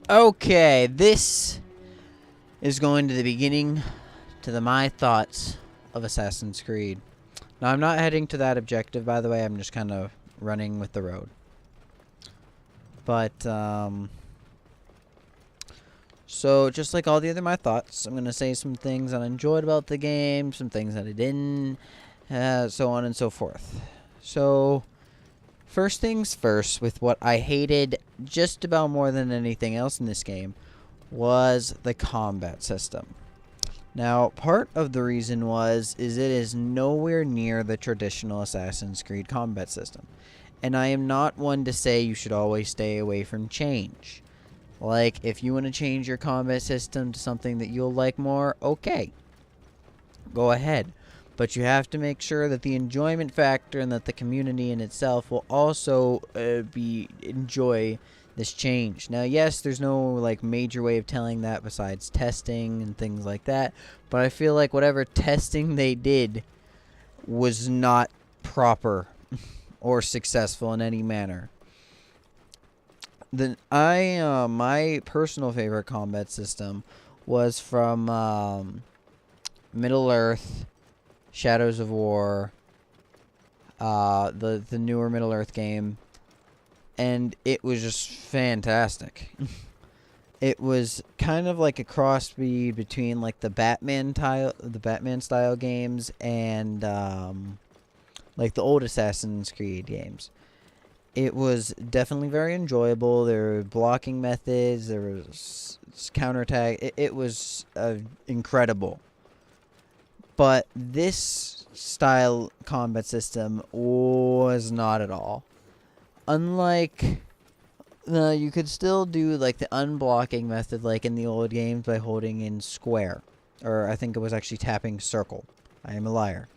Okay, this is going to the beginning to my thoughts of Assassin's Creed. Now, I'm not heading to that objective, by the way. I'm just kind of running with the road. But, so just like all the other my thoughts, I'm going to say some things I enjoyed about the game, some things that I didn't, so on and so forth. So, first things first, with what I hated just about more than anything else in this game, was the combat system. Now, part of the reason is it is nowhere near the traditional Assassin's Creed combat system. And I am not one to say you should always stay away from change. Like, if you want to change your combat system to something that you'll like more, okay, go ahead. But you have to make sure that the enjoyment factor and that the community in itself will also enjoy this change. Now, yes, there's no like major way of telling that besides testing and things like that, but I feel like whatever testing they did was not proper or successful in any manner. My personal favorite combat system was from Middle Earth, Shadows of War, the newer Middle Earth game, and it was just fantastic. It was kind of like a crossbreed between like the Batman style games and like the old Assassin's Creed games. It was definitely very enjoyable. There were blocking methods. There was counterattack. It was incredible. But this style combat system was not at all. Unlike, you could still do like the unblocking method like in the old games by holding in square. Or I think it was actually tapping circle. I am a liar.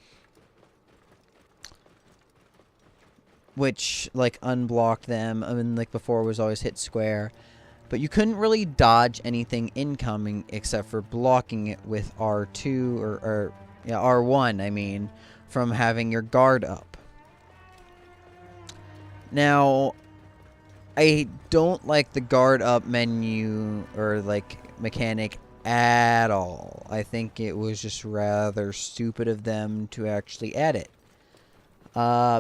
Which like unblocked them. I mean, like before was always hit square. But you couldn't really dodge anything incoming except for blocking it with R2 or R1, I mean, from having your guard up. Now, I don't like the guard up menu or like mechanic at all. I think it was just rather stupid of them to actually add it.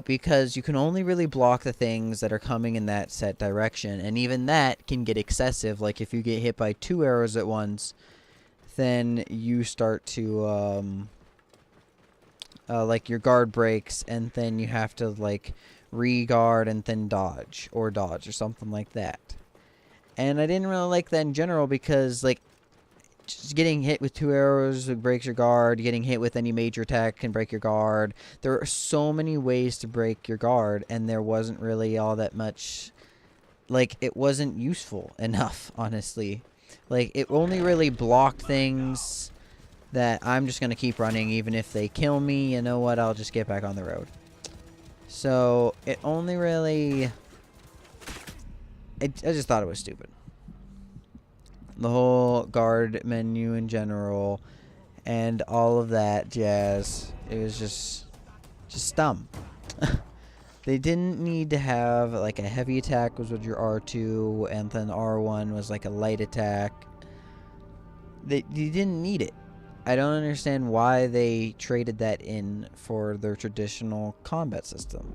Because you can only really block the things that are coming in that set direction, and even that can get excessive. Like if you get hit by 2 arrows at once, then you start to like your guard breaks, and then you have to like re-guard and then dodge or something like that. And I didn't really like that in general because like just getting hit with 2 arrows breaks your guard. Getting hit with any major attack can break your guard. There are so many ways to break your guard, and there wasn't really all that much. Like, it wasn't useful enough, honestly. Like, it only really blocked things that I'm just going to keep running. Even if they kill me, you know what? I'll just get back on the road. So, it only really... I just thought it was stupid. The whole guard menu in general and all of that jazz, it was just dumb. They didn't need to have like a heavy attack was with your R2 and then R1 was like a light attack. You didn't need it. I don't understand why they traded that in for their traditional combat system.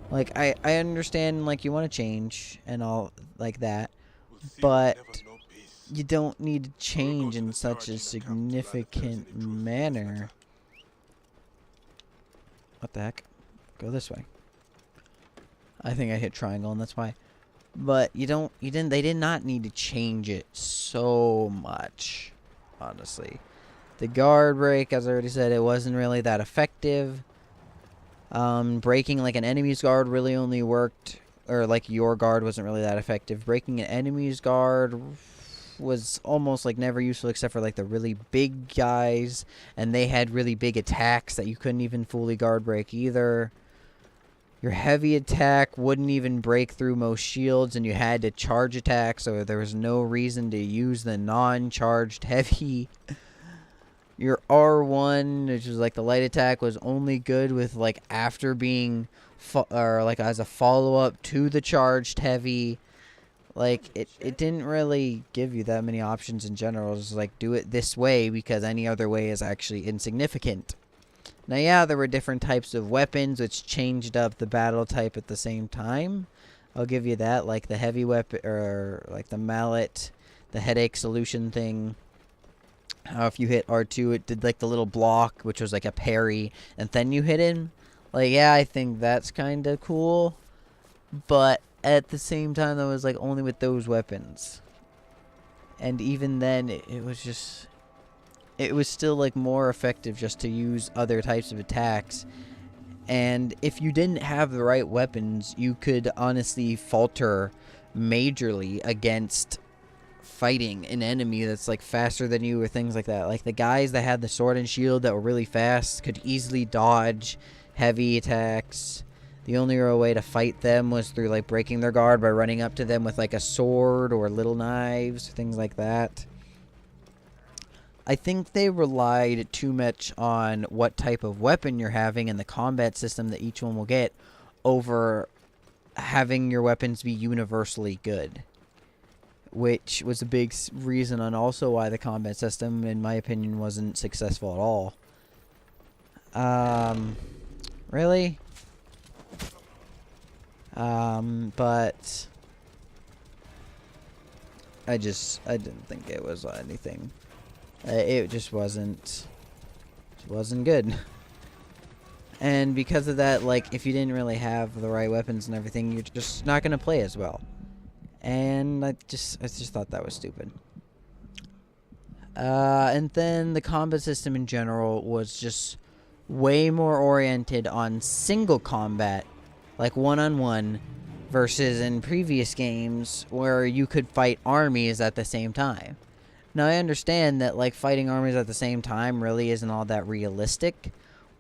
Like I understand like you want to change and all like that, but you don't need to change in such a significant manner. What the heck? Go this way. I think I hit triangle and that's why. But they did not need to change it so much, honestly. The guard break, as I already said, it wasn't really that effective. Breaking like an enemy's guard really only worked, or like your guard wasn't really that effective. Breaking an enemy's guard was almost like never useful except for like the really big guys, and they had really big attacks that you couldn't even fully guard break either. Your heavy attack wouldn't even break through most shields, and you had to charge attack, so there was no reason to use the non-charged heavy. Your R1, which was like the light attack, was only good with like after being or like as a follow-up to the charged heavy. Like, it didn't really give you that many options in general. It's like, do it this way because any other way is actually insignificant. Now, yeah, there were different types of weapons which changed up the battle type at the same time. I'll give you that, like the heavy weapon, or like the mallet, the headache solution thing. If you hit R2, it did like the little block, which was like a parry, and then you hit him. Like, yeah, I think that's kind of cool. But at the same time, that was like only with those weapons. And even then, it was just... It was still like more effective just to use other types of attacks. And if you didn't have the right weapons, you could honestly falter majorly against fighting an enemy that's like faster than you or things like that. Like the guys that had the sword and shield that were really fast could easily dodge heavy attacks. The only real way to fight them was through like breaking their guard by running up to them with like a sword or little knives, things like that. I think they relied too much on what type of weapon you're having and the combat system that each one will get over having your weapons be universally good, which was a big reason on also why the combat system, in my opinion, wasn't successful at all. Really? But I didn't think it was anything. It just wasn't good. And because of that, like, if you didn't really have the right weapons and everything, you're just not going to play as well. And I just thought that was stupid. And then the combat system in general was just way more oriented on single combat, like one-on-one, versus in previous games where you could fight armies at the same time. Now, I understand that, like, fighting armies at the same time really isn't all that realistic,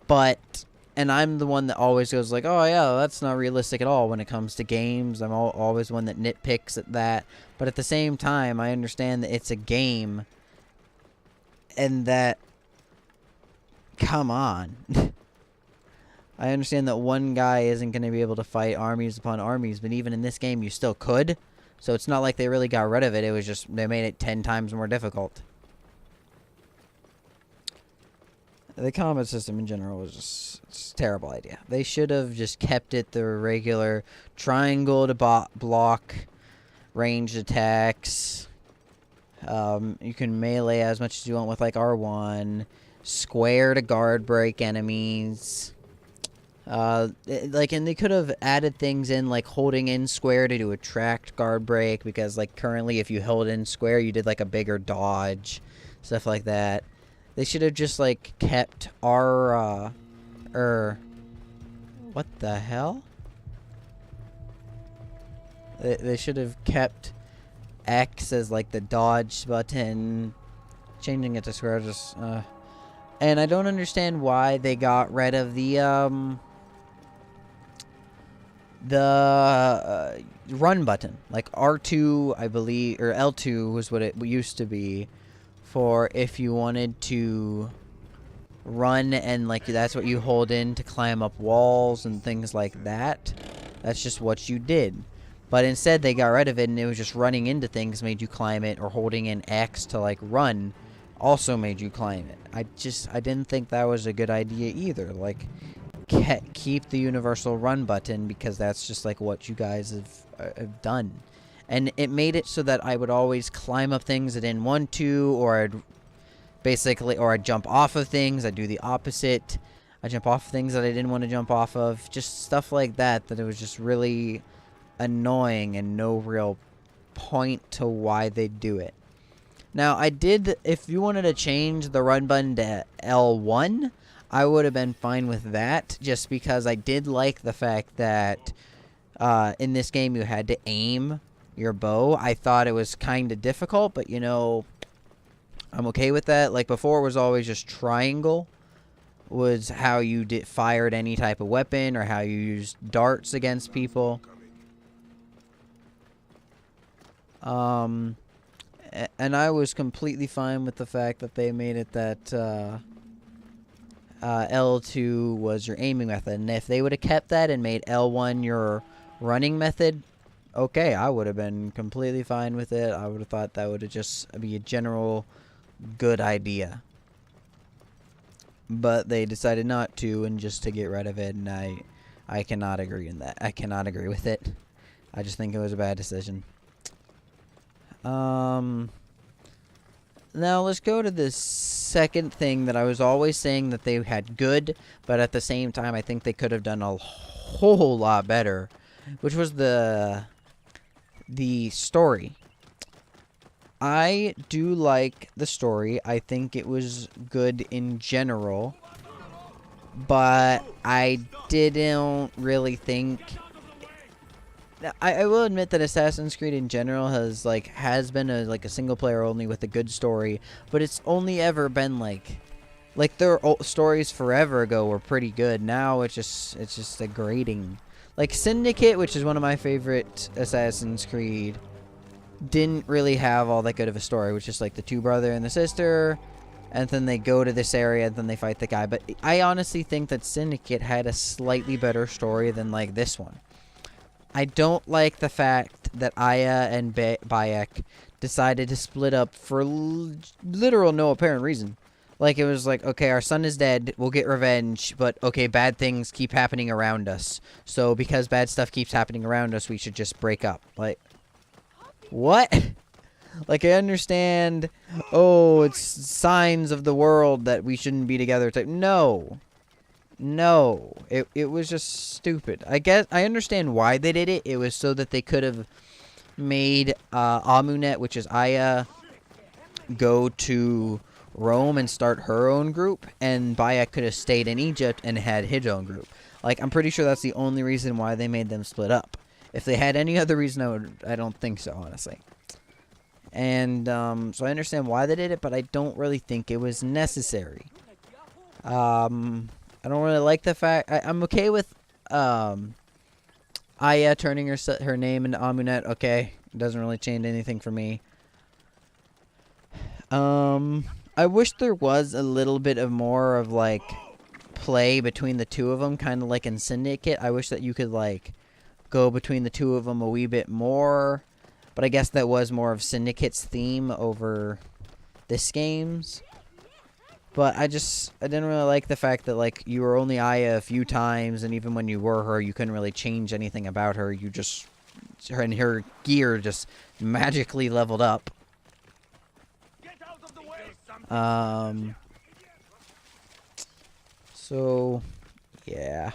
but... And I'm the one that always goes like, oh, yeah, that's not realistic at all when it comes to games. I'm always one that nitpicks at that. But at the same time, I understand that it's a game. And that... Come on. I understand that one guy isn't going to be able to fight armies upon armies, but even in this game, you still could. So it's not like they really got rid of it. It was just they made it 10 times more difficult. The combat system in general was just a terrible idea. They should have just kept it the regular triangle to block ranged attacks. You can melee as much as you want with like R1. Square to guard break enemies. And they could have added things in, like holding in square to do a tracked guard break, because like currently if you held in square you did like a bigger dodge, stuff like that. They should have just like kept our what the hell? They should have kept X as like the dodge button, changing it to square. And I don't understand why they got rid of the run button. Like R2, I believe, or L2 was what it used to be for if you wanted to run, and like that's what you hold in to climb up walls and things like that. That's just what you did. But instead they got rid of it, and it was just running into things made you climb it, or holding in X to like run also made you climb it. I didn't think that was a good idea either. Like, keep the universal run button, because that's just like what you guys have done. And it made it so that I would always climb up things I didn't want to, or I'd jump off of things. I'd do the opposite. I jump off things that I didn't want to jump off of. Just stuff like that, that it was just really annoying and no real point to why they do it. Now, if you wanted to change the run button to L1, I would have been fine with that, just because I did like the fact that in this game you had to aim your bow. I thought it was kind of difficult, but, you know, I'm okay with that. Like, before it was always just triangle was how you fired any type of weapon, or how you used darts against people. And I was completely fine with the fact that they made it that L2 was your aiming method. And if they would have kept that and made L1 your running method, okay, I would have been completely fine with it. I would have thought that would have just be a general good idea. But they decided not to, and just to get rid of it, and I cannot agree in that. I cannot agree with it. I just think it was a bad decision. Now let's go to the second thing that I was always saying that they had good, but at the same time I think they could have done a whole lot better, which was the story. I do like the story. I think it was good in general, but I didn't really think. I will admit that Assassin's Creed in general has been a single player only with a good story, but it's only ever been like their stories forever ago were pretty good. Now it's just a grating. Like Syndicate, which is one of my favorite Assassin's Creed, didn't really have all that good of a story, which is like the two brother and the sister, and then they go to this area and then they fight the guy. But I honestly think that Syndicate had a slightly better story than like this one. I don't like the fact that Aya and Bayek decided to split up for literal no apparent reason. Like, it was like, okay, our son is dead, we'll get revenge, but, okay, bad things keep happening around us. So, because bad stuff keeps happening around us, we should just break up. Like, what? Like, I understand, oh, it's signs of the world that we shouldn't be together type. No. No, it was just stupid. I guess I understand why they did it. It was so that they could have made Amunet, which is Aya, go to Rome and start her own group, and Bayek could have stayed in Egypt and had his own group. Like, I'm pretty sure that's the only reason why they made them split up. If they had any other reason, I don't think so, honestly. And so I understand why they did it, but I don't really think it was necessary. I don't really like the fact. I'm okay with Aya turning her name into Amunet. Okay, it doesn't really change anything for me. I wish there was a little bit of more of like play between the two of them, kind of like in Syndicate. I wish that you could like go between the two of them a wee bit more. But I guess that was more of Syndicate's theme over this game's. But I didn't really like the fact that, like, you were only Aya a few times, and even when you were her, you couldn't really change anything about her. You just, her gear just magically leveled up. So, yeah.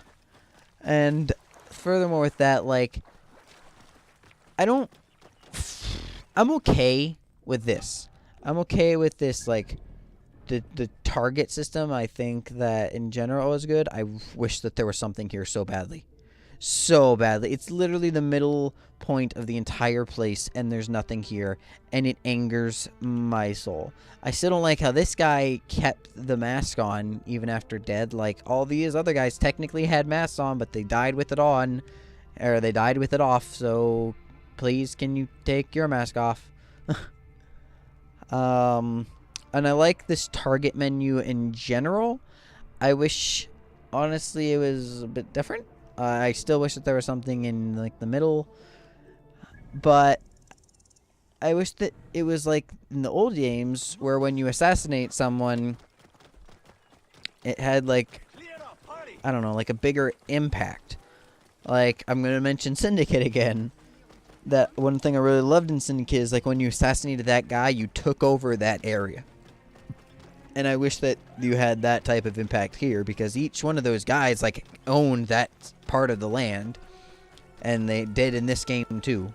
And furthermore with that, like, I'm okay with this. I'm okay with this, like, the target system. I think that in general is good. I wish that there was something here so badly. So badly. It's literally the middle point of the entire place, and there's nothing here, and it angers my soul. I still don't like how this guy kept the mask on even after dead. Like, all these other guys technically had masks on, but they died with it on, or they died with it off, so please, can you take your mask off? And I like this target menu in general. I wish, honestly, it was a bit different. I still wish that there was something in, like, the middle. But I wish that it was like in the old games where when you assassinate someone, it had, like, I don't know, like a bigger impact. Like, I'm going to mention Syndicate again. That one thing I really loved in Syndicate is, like, when you assassinated that guy, you took over that area. And I wish that you had that type of impact here, because each one of those guys, like, owned that part of the land. And they did in this game, too.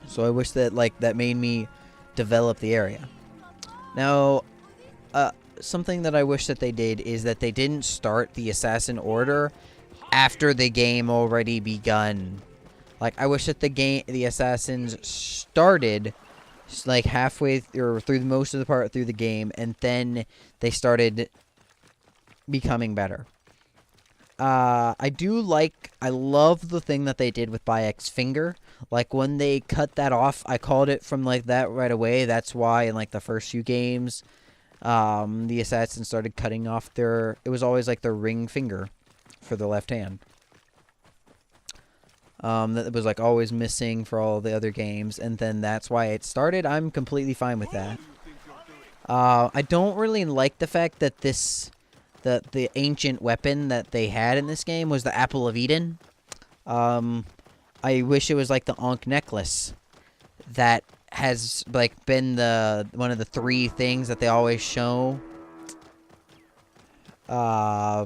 So I wish that, like, that made me develop the area. Now, something that I wish that they did is that they didn't start the Assassin Order after the game already begun. Like, I wish that the Assassins started, like, halfway or through most of the part through the game, and then they started becoming better. I love the thing that they did with Bayek's finger. Like, when they cut that off, I called it from, like, that right away. That's why in, like, the first few games, the Assassins started cutting off it was always, like, the ring finger for the left hand. that was like always missing for all the other games, and then that's why it started. I'm completely fine with that. I don't really like the fact that the ancient weapon that they had in this game was the Apple of Eden. I wish it was like the Ankh necklace that has like been one of the 3 things that they always show. I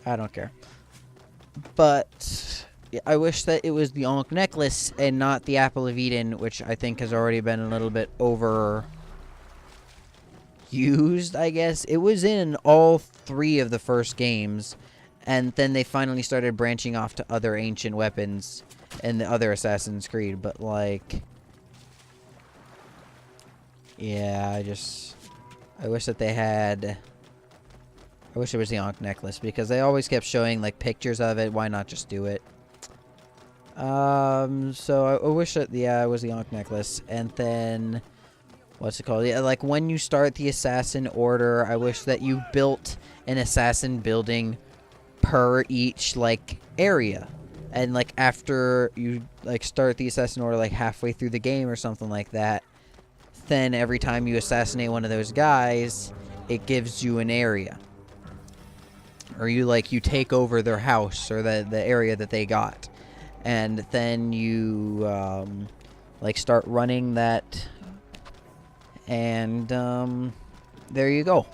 don't care. But yeah, I wish that it was the Ankh necklace and not the Apple of Eden, which I think has already been a little bit overused, I guess. It was in all 3 of the first games, and then they finally started branching off to other ancient weapons in the other Assassin's Creed, but like, yeah, I wish that they had... I wish it was the Ankh necklace, because they always kept showing, like, pictures of it. Why not just do it? So I wish that, yeah, it was the Ankh necklace. And then, what's it called? Yeah, like, when you start the Assassin Order, I wish that you built an Assassin building per each, like, area. And, like, after you, like, start the Assassin Order, like, halfway through the game or something like that, then every time you assassinate one of those guys, it gives you an area. Or you take over their house or the area that they got, and then you like start running that, and there you go.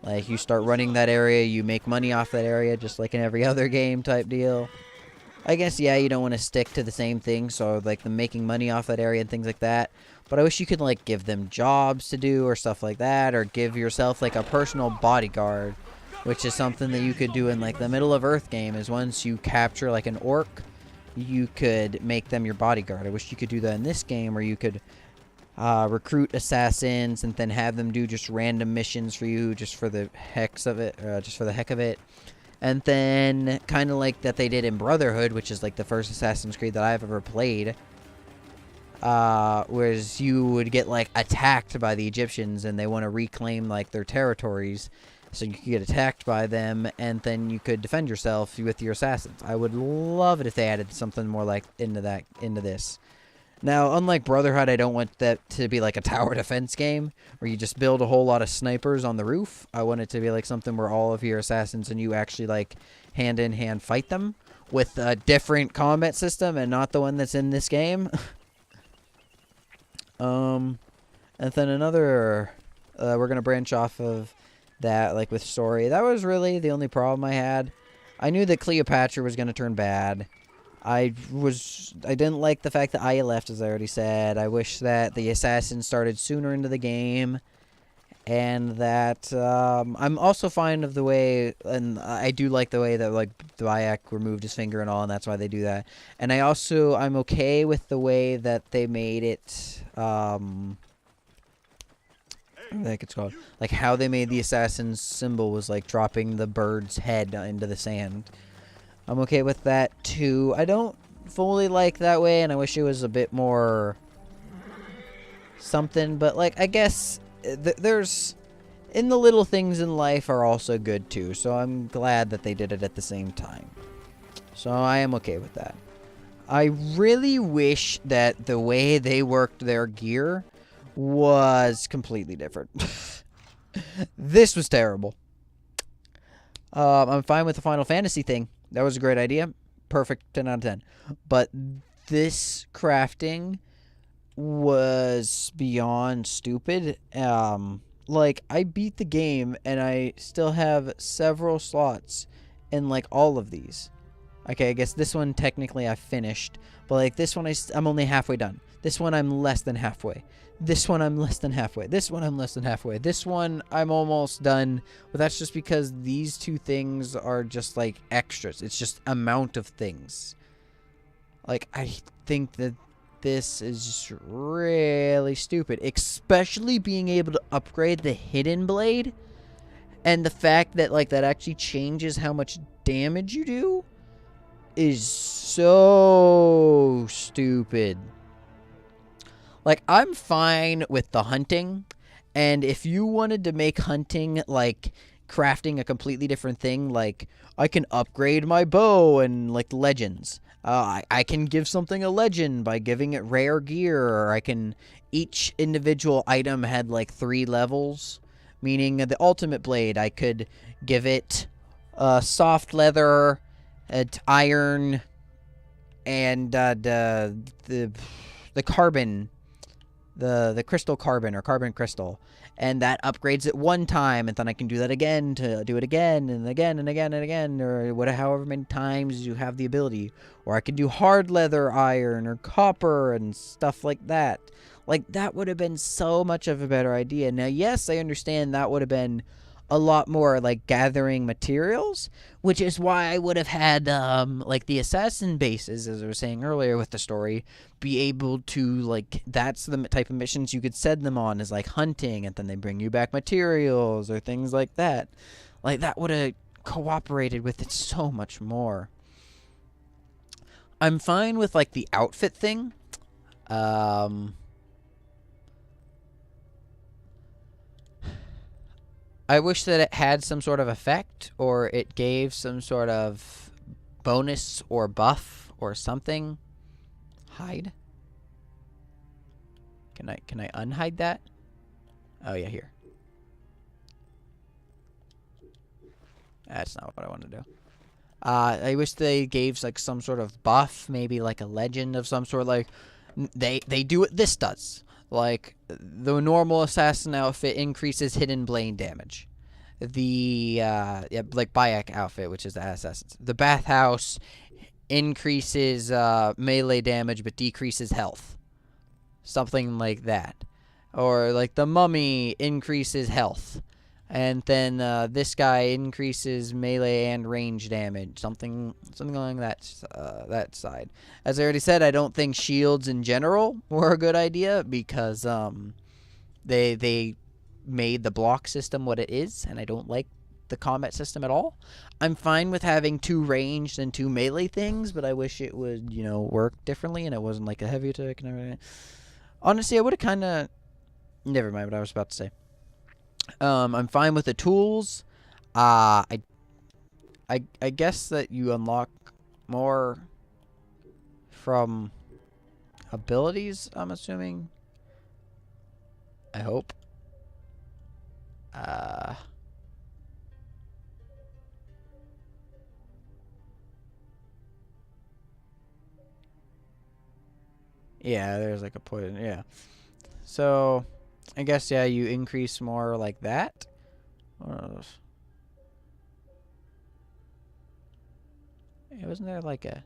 Like, you start running that area, you make money off that area, just like in every other game type deal. I guess, yeah, you don't want to stick to the same thing, so like the making money off that area and things like that. But I wish you could like give them jobs to do or stuff like that, or give yourself like a personal bodyguard. Which is something that you could do in, like, the Middle of Earth game, is once you capture, like, an orc, you could make them your bodyguard. I wish you could do that in this game, where you could recruit assassins and then have them do just random missions for you, just for the heck of it. And then, kind of like that they did in Brotherhood, which is, like, the first Assassin's Creed that I've ever played, whereas you would get, like, attacked by the Egyptians, and they want to reclaim, like, their territories. So you could get attacked by them, and then you could defend yourself with your assassins. I would love it if they added something more like into this. Now, unlike Brotherhood, I don't want that to be like a tower defense game where you just build a whole lot of snipers on the roof. I want it to be like something where all of your assassins and you actually like hand-in-hand fight them with a different combat system and not the one that's in this game. And then another, we're going to branch off of that, like, with story. That was really the only problem I had. I knew that Cleopatra was going to turn bad. I didn't like the fact that Aya left, as I already said. I wish that the assassins started sooner into the game. And that, I'm also fine of the way, and I do like the way that, like, Bayek removed his finger and all, and that's why they do that. And I'm okay with the way that they made it, I think it's called, like, how they made the assassin's symbol was like dropping the bird's head into the sand. I'm okay with that too. I don't fully like that way, and I wish it was a bit more something, but like, I guess there's, in the little things in life are also good too, so I'm glad that they did it at the same time. So I am okay with that. I really wish that the way they worked their gear was completely different. This was terrible. I'm fine with the Final Fantasy thing. That was a great idea. Perfect 10 out of 10. But this crafting was beyond stupid. Like, I beat the game and I still have several slots in, like, all of these. Okay, I guess this one technically I finished, but like this one I'm only halfway done. This one I'm less than halfway. This one I'm less than halfway. This one I'm less than halfway. This one I'm almost done. But that's just because these 2 things are just like extras. It's just amount of things. Like, I think that this is just really stupid. Especially being able to upgrade the hidden blade. And the fact that, like, that actually changes how much damage you do is so stupid. Like, I'm fine with the hunting And if you wanted to make hunting like crafting a completely different thing, like I can upgrade my bow and like legends. I can give something a legend by giving it rare gear, or I can. Each individual item had like 3 levels, meaning the ultimate blade, I could give it soft leather, iron, and the carbon, the crystal carbon or carbon crystal, and that upgrades it one time, and then I can do that again to do it again and again and again and again, or whatever, however many times you have the ability. Or I can do hard leather iron or copper and stuff like that. Like, that would have been so much of a better idea. Now, yes, I understand that would have been a lot more like gathering materials, which is why I would have had like the assassin bases, as I was saying earlier with the story, be able to, like, that's the type of missions you could send them on, is like hunting, and then they bring you back materials or things like that. Like, that would have cooperated with it so much more. I'm fine with like the outfit thing. I wish that it had some sort of effect, or it gave some sort of bonus or buff or something. Hide. Can I unhide that? Oh yeah, here. That's not what I want to do. I wish they gave like some sort of buff, maybe like a legend of some sort. Like they do what this does. Like, the normal assassin outfit increases hidden blade damage. The like Bayek outfit, which is the assassins. The bathhouse increases melee damage but decreases health. Something like that. Or like the mummy increases health. And then this guy increases melee and range damage. Something along that side. As I already said, I don't think shields in general were a good idea, because they made the block system what it is, and I don't like the combat system at all. I'm fine with having 2 ranged and 2 melee things, but I wish it would, work differently, and it wasn't like a heavy attack and everything. Honestly, I would have kind of... Never mind what I was about to say. I'm fine with the tools. I guess that you unlock more from abilities, I'm assuming. I hope. Yeah, there's like a poison. Yeah. So, I guess, yeah, you increase more like that. Wasn't there like a...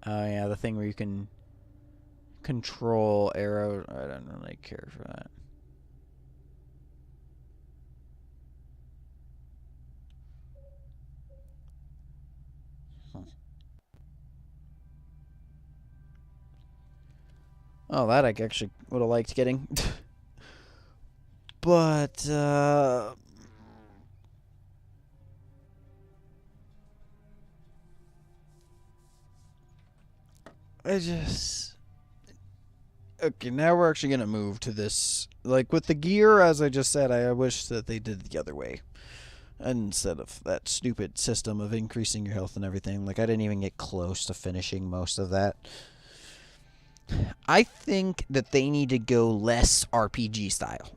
Oh, yeah, the thing where you can control arrows. I don't really care for that. Oh, that I actually would have liked getting. But, I just... Okay, now we're actually going to move to this. Like, with the gear, as I just said, I wish that they did it the other way. Instead of that stupid system of increasing your health and everything. Like, I didn't even get close to finishing most of that. I think that they need to go less RPG style.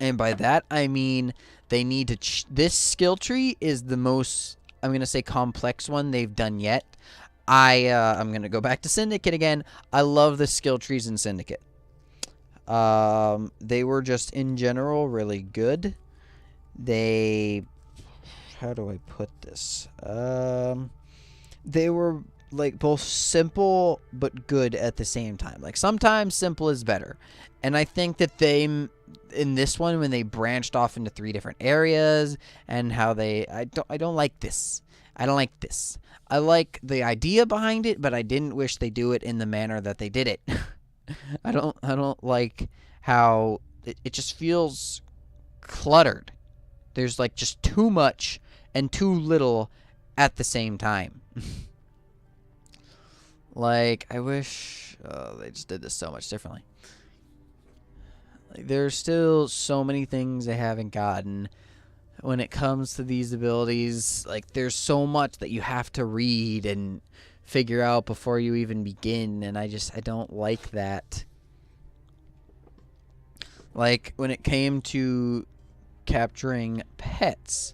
And by that, I mean they need to... This skill tree is the most, I'm going to say, complex one they've done yet. I'm going to go back to Syndicate again. I love the skill trees in Syndicate. They were just, in general, really good. They... How do I put this? They were, like, both simple but good at the same time. Like, sometimes simple is better. And I think that they... In this one, when they branched off into 3 different areas, and how they... I don't like this. I don't like this. I like the idea behind it, but I didn't wish they do it in the manner that they did it. I don't like how it just feels cluttered. There's like just too much and too little at the same time. Like, I wish they just did this so much differently. Like, there's still so many things I haven't gotten when it comes to these abilities. Like, there's so much that you have to read and figure out before you even begin, and I don't like that. Like, when it came to capturing pets,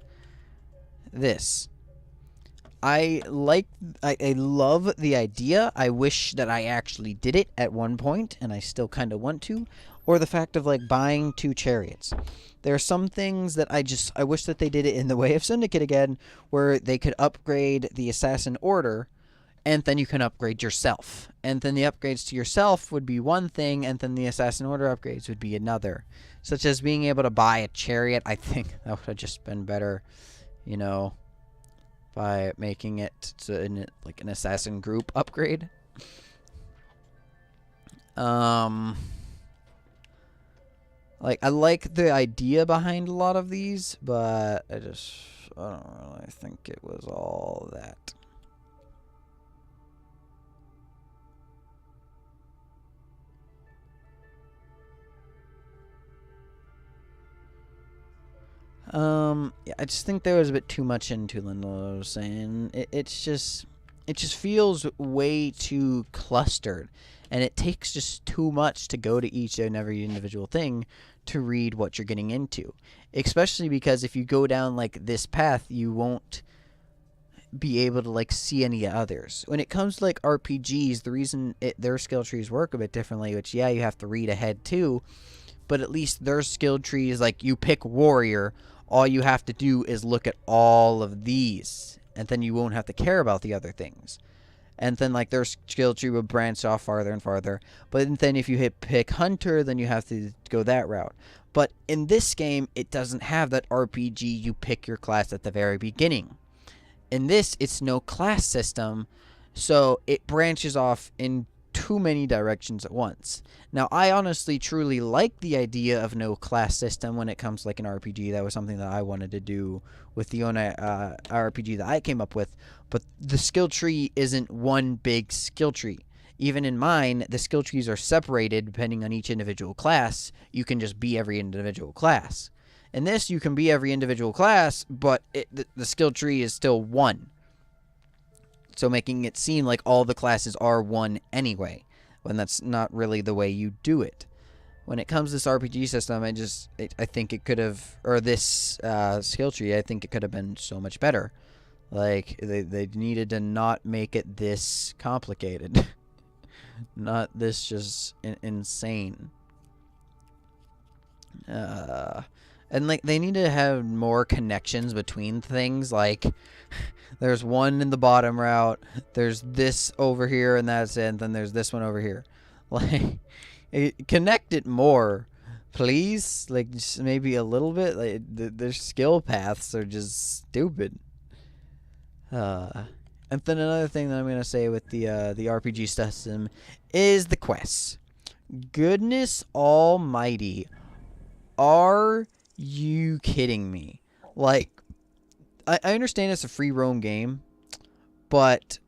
I love the idea. I wish that I actually did it at one point, and I still kind of want to. Or the fact of, like, buying 2 chariots. There are some things that I wish that they did it in the way of Syndicate again, where they could upgrade the Assassin Order, and then you can upgrade yourself. And then the upgrades to yourself would be one thing, and then the Assassin Order upgrades would be another. Such as being able to buy a chariot. I think that would have just been better, by making it to like an assassin group upgrade. Like, I like the idea behind a lot of these, but I don't really think it was all that. Yeah, I just think there was a bit too much into Lindell, I was saying. It just feels way too clustered, and it takes just too much to go to each and every individual thing to read what you're getting into. Especially because if you go down, like, this path, you won't be able to, like, see any others. When it comes to, like, RPGs, the reason their skill trees work a bit differently, which, yeah, you have to read ahead too, but at least their skill trees, like, you pick warrior, all you have to do is look at all of these, and then you won't have to care about the other things. And then, like, their skill tree will branch off farther and farther. But then if you pick hunter, then you have to go that route. But in this game, it doesn't have that RPG you pick your class at the very beginning. In this, it's no class system, so it branches off in too many directions at once. Now, I honestly truly like the idea of no class system when it comes to, like, an RPG. That was something that I wanted to do with the only RPG that I came up with. But the skill tree isn't one big skill tree. Even in mine, the skill trees are separated depending on each individual class. You can just be every individual class. In this, you can be every individual class, but the skill tree is still one. So making it seem like all the classes are one anyway, when that's not really the way you do it. When it comes to this RPG system, I think it could have, or this skill tree, I think it could have been so much better. Like, they needed to not make it this complicated. Not this just insane. And, like, they need to have more connections between things. Like, there's one in the bottom route, there's this over here, and that's it, and then there's this one over here. Like, connect it more, please. Like, just maybe a little bit. Like, their skill paths are just stupid. And then another thing that I'm gonna say with the RPG system is the quests. Goodness almighty, are you kidding me? Like, I understand it's a free roam game, but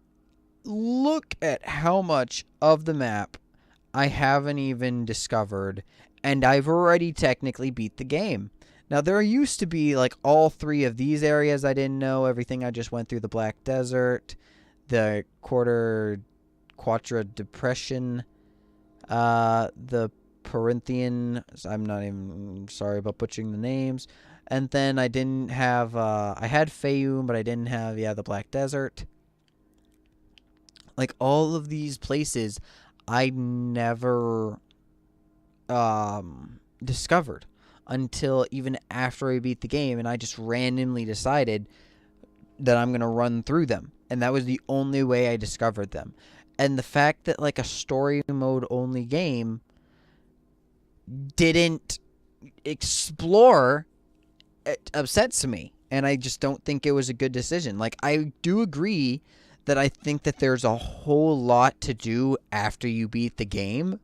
look at how much of the map I haven't even discovered, and I've already technically beat the game. Now, there used to be, like, all 3 of these areas I didn't know. Everything I just went through: the Black Desert, the Quatra Depression, the Perinthian. I'm not even sorry about butchering the names. And then I didn't have, I had Fayoum, but I didn't have, the Black Desert. Like, all of these places I never discovered until even after I beat the game, and I just randomly decided that I'm going to run through them. And that was the only way I discovered them. And the fact that, like, a story mode only game didn't explore, it upsets me. And I just don't think it was a good decision. Like, I do agree that I think that there's a whole lot to do after you beat the game.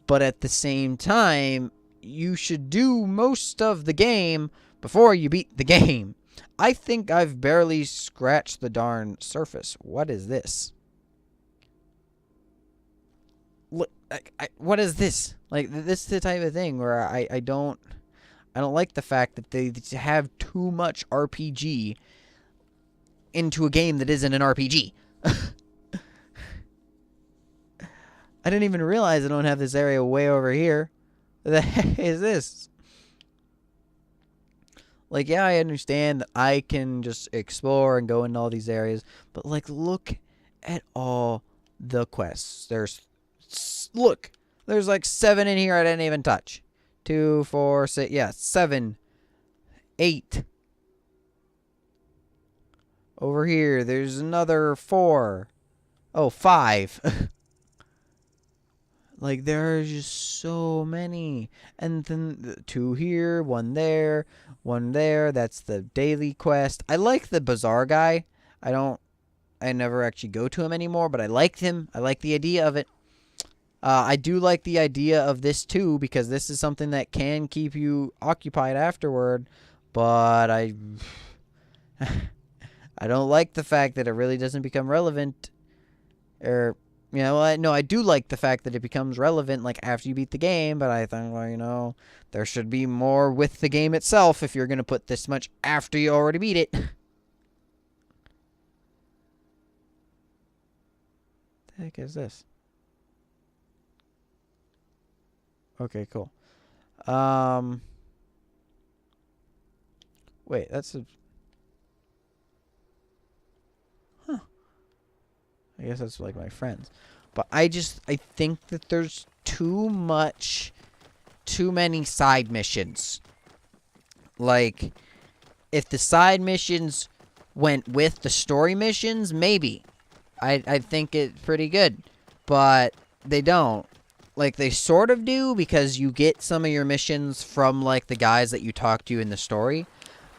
But at the same time, you should do most of the game before you beat the game. I think I've barely scratched the darn surface. What is this? what is this? Like, this is the type of thing where I don't like the fact that they have too much RPG into a game that isn't an RPG. I didn't even realize I don't have this area way over here. What the heck is this? Like, yeah, I understand that I can just explore and go into all these areas, but, like, look at all the quests. There's like 7 in here I didn't even touch. 2, 4, 6, yeah, 7, 8. Over here, there's another 4. Oh, 5. Like, there are just so many. And then 2 here, 1 there, 1 there. That's the daily quest. I like the bazaar guy. I never actually go to him anymore, but I liked him. I like the idea of it. I do like the idea of this too, because this is something that can keep you occupied afterward. But I don't like the fact that it really doesn't become relevant. Or, I do like the fact that it becomes relevant, like, after you beat the game. But I think, well, there should be more with the game itself if you're going to put this much after you already beat it. The heck is this? Okay, cool. Wait, that's a... Huh. I guess that's like my friends. But I think that there's too many side missions. Like, if the side missions went with the story missions, maybe. I'd think it's pretty good. But they don't. Like, they sort of do, because you get some of your missions from, like, the guys that you talk to in the story.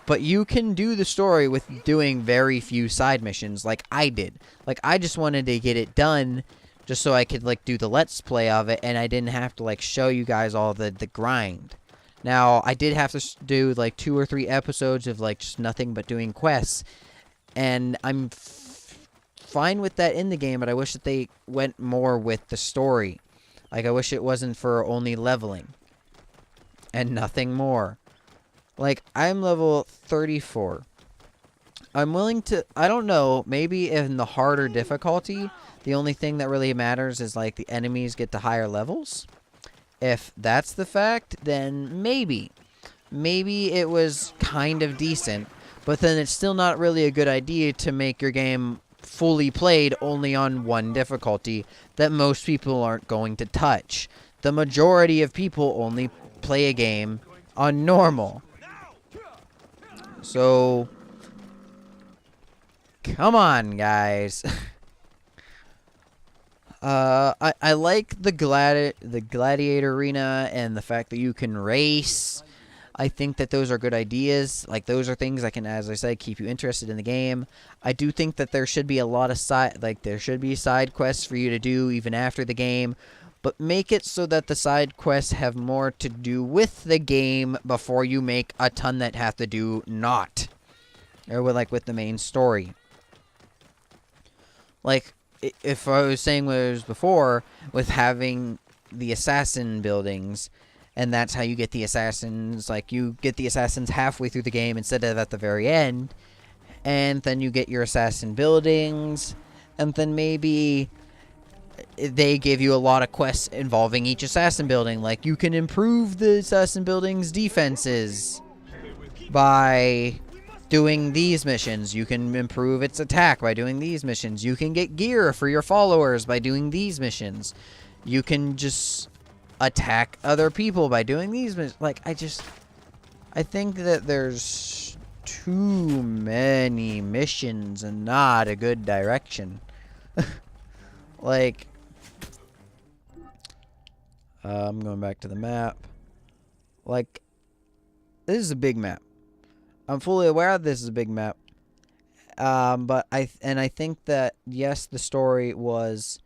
But you can do the story with doing very few side missions, like I did. Like, I just wanted to get it done just so I could, like, do the Let's Play of it, and I didn't have to, like, show you guys all the grind. Now, I did have to do, like, 2 or 3 episodes of, like, just nothing but doing quests. And I'm fine with that in the game, but I wish that they went more with the story. Like, I wish it wasn't for only leveling. And nothing more. Like, I'm level 34. I'm willing to... I don't know. Maybe in the harder difficulty, the only thing that really matters is, like, the enemies get to higher levels. If that's the fact, then maybe. Maybe it was kind of decent. But then it's still not really a good idea to make your game fully played only on one difficulty that most people aren't going to touch. The majority of people only play a game on normal. So, come on, guys. I like the gladiator arena and the fact that you can race. I think that those are good ideas. Like, those are things that can, as I said, keep you interested in the game. I do think that there should be a lot of side quests for you to do even after the game. But make it so that the side quests have more to do with the game before you make a ton that have to do not. Or with the main story. Like, if I was saying what it was before, with having the assassin buildings, and that's how you get the assassins. Like, you get the assassins halfway through the game instead of at the very end. And then you get your assassin buildings. And then maybe they give you a lot of quests involving each assassin building. Like, you can improve the assassin building's defenses by doing these missions. You can improve its attack by doing these missions. You can get gear for your followers by doing these missions. You can just attack other people by doing these missions. Like, I think that there's too many missions and not a good direction. Like, I'm going back to the map. Like, this is a big map. I'm fully aware that this is a big map. But I think that, yes, the story was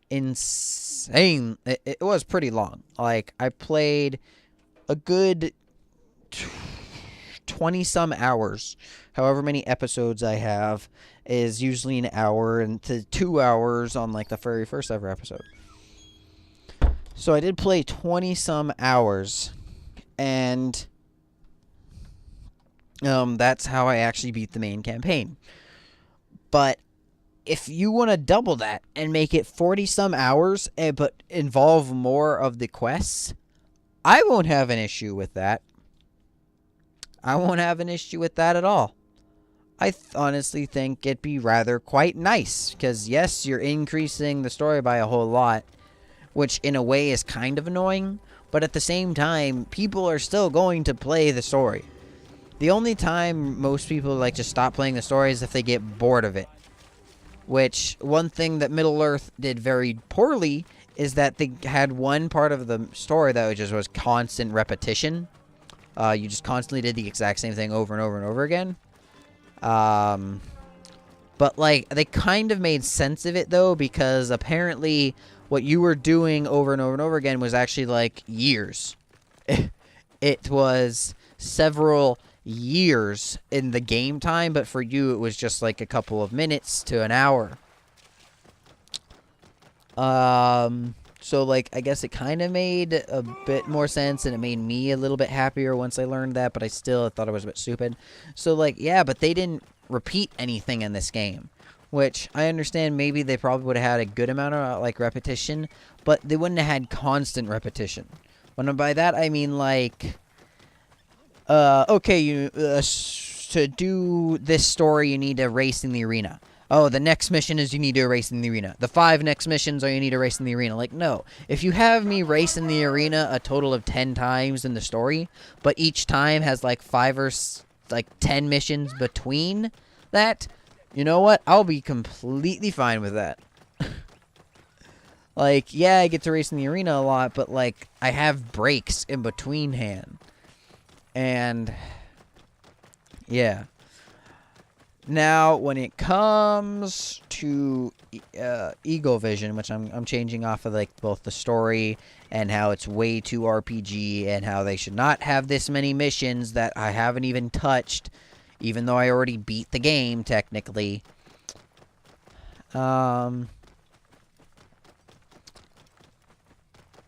insane. It was pretty long. Like, I played a good 20-some hours. However many episodes I have is usually an hour and to 2 hours on, like, the very first ever episode. So I did play 20 some hours, and that's how I actually beat the main campaign. But if you want to double that and make it 40 some hours, but involve more of the quests, I won't have an issue with that. I won't have an issue with that at all. I honestly think it'd be rather quite nice, because yes, you're increasing the story by a whole lot, which in a way is kind of annoying, but at the same time, people are still going to play the story. The only time most people like to stop playing the story is if they get bored of it. Which, one thing that Middle-earth did very poorly is that they had one part of the story that just was constant repetition. You just constantly did the exact same thing over and over and over again. But, like, they kind of made sense of it, though, because apparently what you were doing over and over and over again was actually, like, years. It was several years in the game time, but for you it was just like a couple of minutes to an hour. So like I guess it kind of made a bit more sense, and it made me a little bit happier once I learned that, but I still thought it was a bit stupid. So like yeah, but they didn't repeat anything in this game, which I understand. Maybe they probably would have had a good amount of like repetition, but they wouldn't have had constant repetition. When by that I mean like okay, you to do this story, you need to race in the arena. Oh, the next mission is you need to race in the arena. The 5 next missions are you need to race in the arena. Like, no. If you have me race in the arena a total of 10 times in the story, but each time has like 5 or like 10 missions between that, you know what? I'll be completely fine with that. Like, yeah, I get to race in the arena a lot, but like, I have breaks in between hand. And yeah. Now, when it comes to Eagle Vision, which I'm changing off of like both the story and how it's way too RPG, and how they should not have this many missions that I haven't even touched, even though I already beat the game technically. What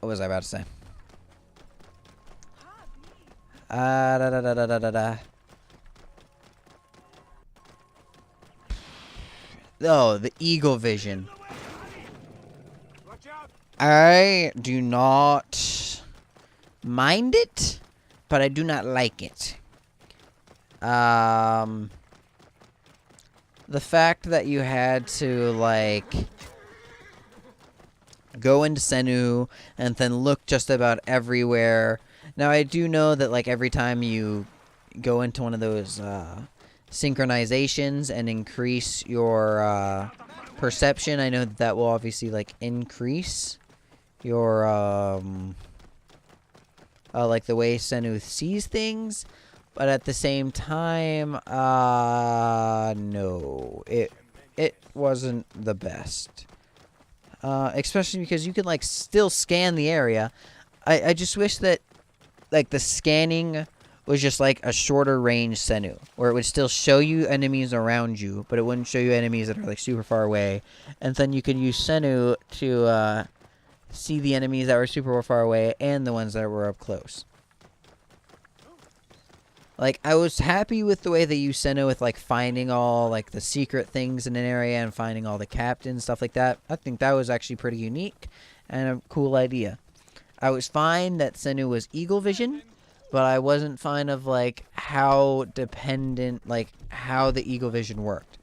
was I about to say? Oh, the Eagle Vision. I do not mind it, but I do not like it. The fact that you had to, like, go into Senu and then look just about everywhere. Now, I do know that, like, every time you go into one of those synchronizations and increase your perception, I know that will obviously, like, increase your, like, the way Senu sees things. But at the same time, no. It wasn't the best. Especially because you can, like, still scan the area. I just wish that, like, the scanning was just, like, a shorter range Senu, where it would still show you enemies around you, but it wouldn't show you enemies that are, like, super far away. And then you could use Senu to, see the enemies that were super far away and the ones that were up close. Like, I was happy with the way they used Senu with, like, finding all, like, the secret things in an area and finding all the captains, stuff like that. I think that was actually pretty unique and a cool idea. I was fine that Senu was Eagle Vision, but I wasn't fine of, like, how dependent, like, how the Eagle Vision worked.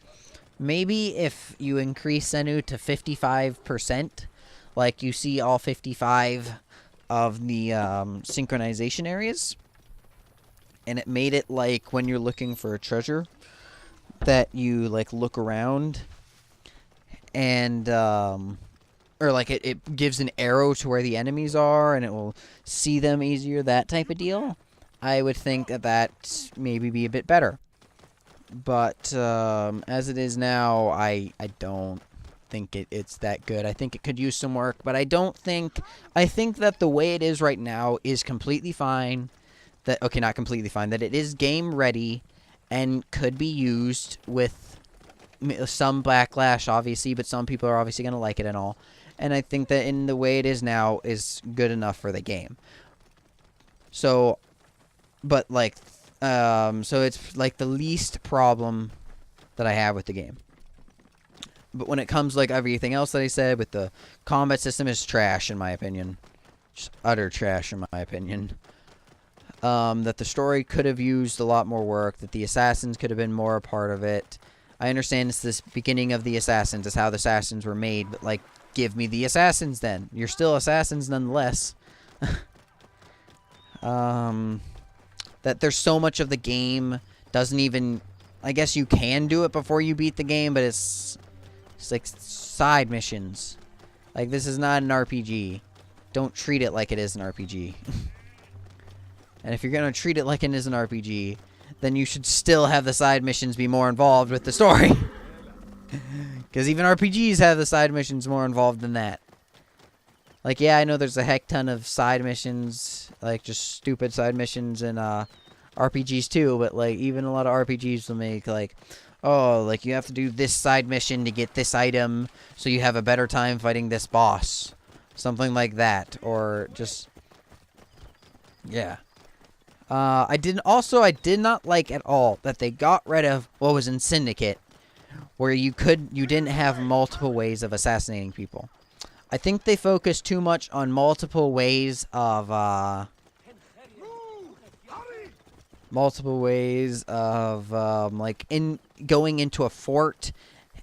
Maybe if you increase Senu to 55%, like, you see all 55 of the synchronization areas, and it made it like when you're looking for a treasure that you like look around and or like it gives an arrow to where the enemies are and it will see them easier, that type of deal. I would think that maybe be a bit better. But as it is now, I don't think it's that good. I think it could use some work, but I think that the way it is right now is completely fine. That, okay, not completely fine, that it is game ready and could be used with some backlash, obviously, but some people are obviously going to like it and all. and I think that in the way it is now is good enough for the game. So, but like, so it's like the least problem that I have with the game. But when it comes like everything else that I said, with the combat system is trash in my opinion. Just utter trash in my opinion. That the story could have used a lot more work, that the assassins could have been more a part of it. I understand it's this beginning of the assassins, is how the assassins were made, but like, give me the assassins then. You're still assassins nonetheless. That there's so much of the game doesn't even, I guess you can do it before you beat the game, but it's like side missions. Like, this is not an RPG. Don't treat it like it is an RPG. And if you're going to treat it like it is an RPG, then you should still have the side missions be more involved with the story. Because even RPGs have the side missions more involved than that. Like, yeah, I know there's a heck ton of side missions, like just stupid side missions in RPGs too, but like even a lot of RPGs will make like, oh, like you have to do this side mission to get this item so you have a better time fighting this boss. Something like that, or just, yeah. I did not like at all that they got rid of what was in Syndicate, where you didn't have multiple ways of assassinating people. I think they focused too much on multiple ways of like going into a fort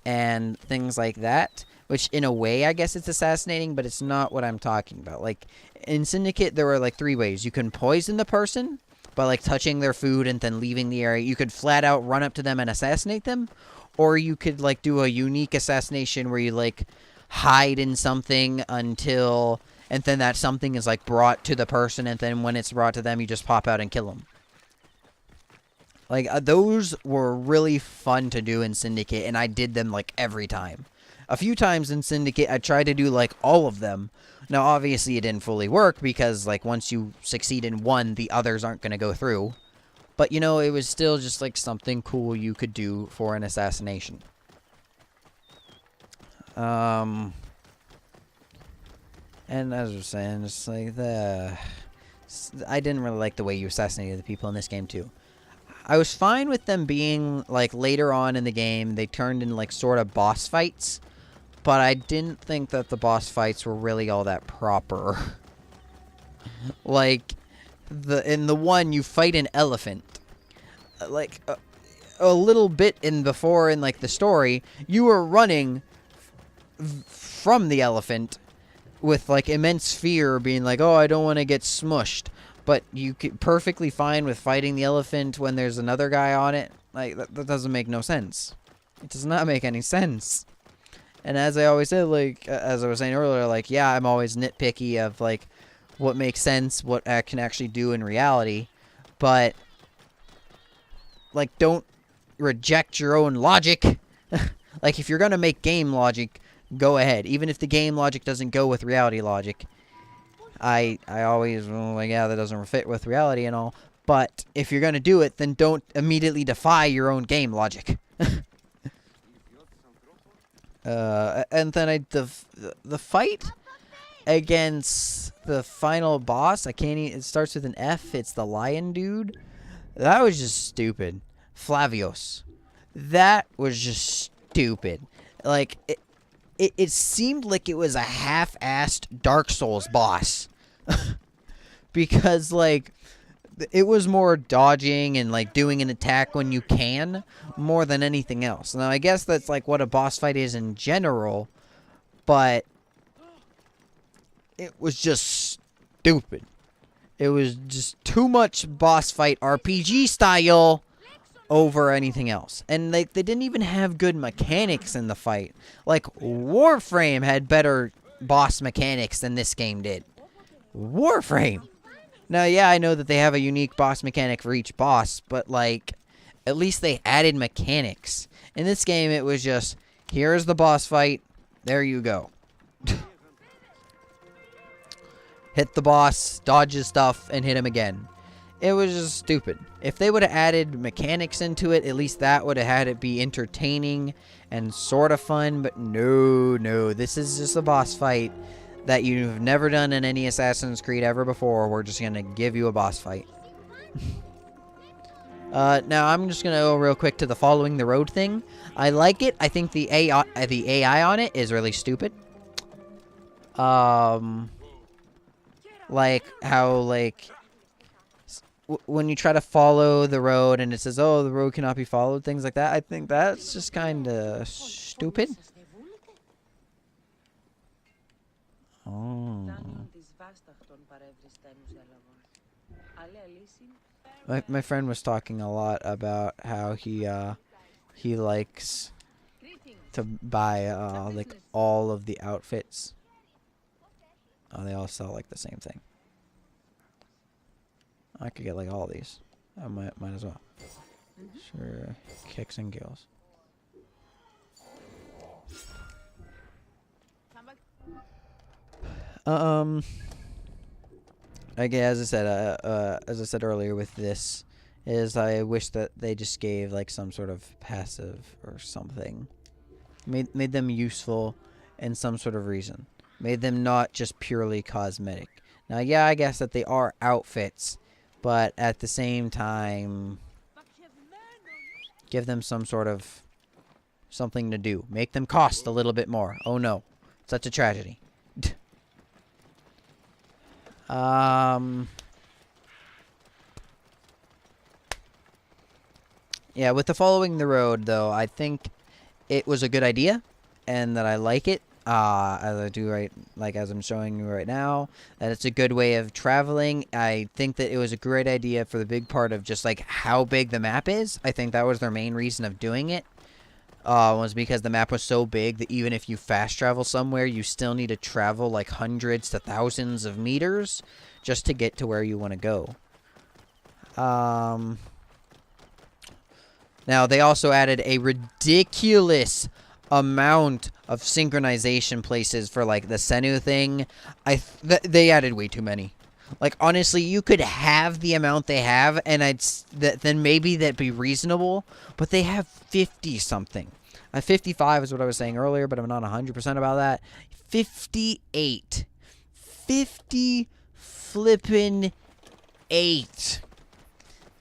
and things like that, which in a way I guess it's assassinating, but it's not what I'm talking about. Like in Syndicate there were like 3 ways. You can poison the person by like touching their food and then leaving the area. You could flat out run up to them and assassinate them, or you could like do a unique assassination where you like hide in something until, and then that something is like brought to the person, and then when it's brought to them you just pop out and kill them. Like those were really fun to do in Syndicate, and I did them like every time. A few times in Syndicate I tried to do like all of them. Now obviously it didn't fully work because like once you succeed in one, the others aren't going to go through. But you know, it was still just like something cool you could do for an assassination. And as I was saying, it's like I didn't really like the way you assassinated the people in this game too. I was fine with them being like later on in the game they turned into like sort of boss fights, but I didn't think that the boss fights were really all that proper. Like in the one you fight an elephant, like a little bit before in like the story you were running from the elephant with like immense fear, being like, oh, I don't want to get smushed. But you could perfectly fine with fighting the elephant when there's another guy on it. Like, that doesn't make no sense. It does not make any sense. And as I always said, like, as I was saying earlier, like, yeah, I'm always nitpicky of, like, what makes sense, what I can actually do in reality. But, like, don't reject your own logic. Like, if you're going to make game logic, go ahead. Even if the game logic doesn't go with reality logic. I always, like, yeah, that doesn't fit with reality and all. But if you're going to do it, then don't immediately defy your own game logic. And then the fight against the final boss, it starts with an F. It's the lion dude. That was just stupid. Flavios. That was just stupid. Like, it seemed like it was a half-assed Dark Souls boss. Because, like, it was more dodging and, like, doing an attack when you can more than anything else. Now, I guess that's, like, what a boss fight is in general, but it was just stupid. It was just too much boss fight RPG style over anything else. And they didn't even have good mechanics in the fight. Like, Warframe had better boss mechanics than this game did. Warframe! Now, yeah, I know that they have a unique boss mechanic for each boss, but, like, at least they added mechanics. In this game, it was just, here's the boss fight, there you go. Hit the boss, dodge his stuff, and hit him again. It was just stupid. If they would have added mechanics into it, at least that would have had it be entertaining and sort of fun. But no. This is just a boss fight that you've never done in any Assassin's Creed ever before. We're just going to give you a boss fight. Now, I'm just going to go real quick to the following the road thing. I like it. I think the AI on it is really stupid. Like how, like... when you try to follow the road and it says, oh, the road cannot be followed, things like that, I think that's just kind of stupid. Oh. My friend was talking a lot about how he likes to buy like all of the outfits. Oh, they all sell like the same thing. I could get like all these. I might as well. Sure, kicks and gills. Again, as I said earlier, with this, is I wish that they just gave like some sort of passive or something, made them useful in some sort of reason, made them not just purely cosmetic. Now, yeah, I guess that they are outfits. But at the same time, give them some sort of something to do. Make them cost a little bit more. Oh no. Such a tragedy. Yeah, with the following the road, though, I think it was a good idea. And that I like it. As I do as I'm showing you right now, that it's a good way of traveling. I think that it was a great idea for the big part of just like how big the map is. I think that was their main reason of doing it, was because the map was so big that even if you fast travel somewhere, you still need to travel like hundreds to thousands of meters just to get to where you want to go. Now they also added a ridiculous amount of synchronization places for like the Senu thing. They added way too many. Like honestly, you could have the amount they have, and then maybe that'd be reasonable. But they have 50 something. 55 is what I was saying earlier, but I'm not 100% about that. 58, 50 flippin' 8.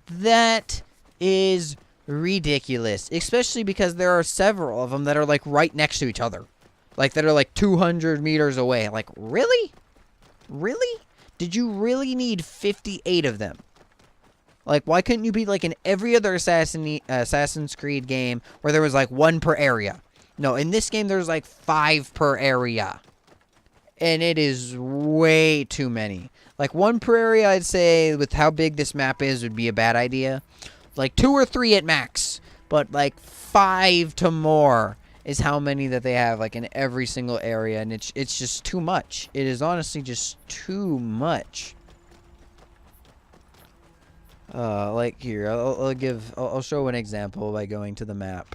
That is ridiculous, especially because there are several of them that are like right next to each other, like that are like 200 meters away. Like, really did you really need 58 of them? Like, why couldn't you be like in every other Assassin's Creed game where there was like 1 per area? No, in this game there's like 5 per area, and it is way too many. Like 1 per area, I'd say with how big this map is would be a bad idea. Like 2 or 3 at max, but like 5 to more is how many that they have like in every single area, and it's just too much. It is honestly just too much. Like here, I'll show an example by going to the map.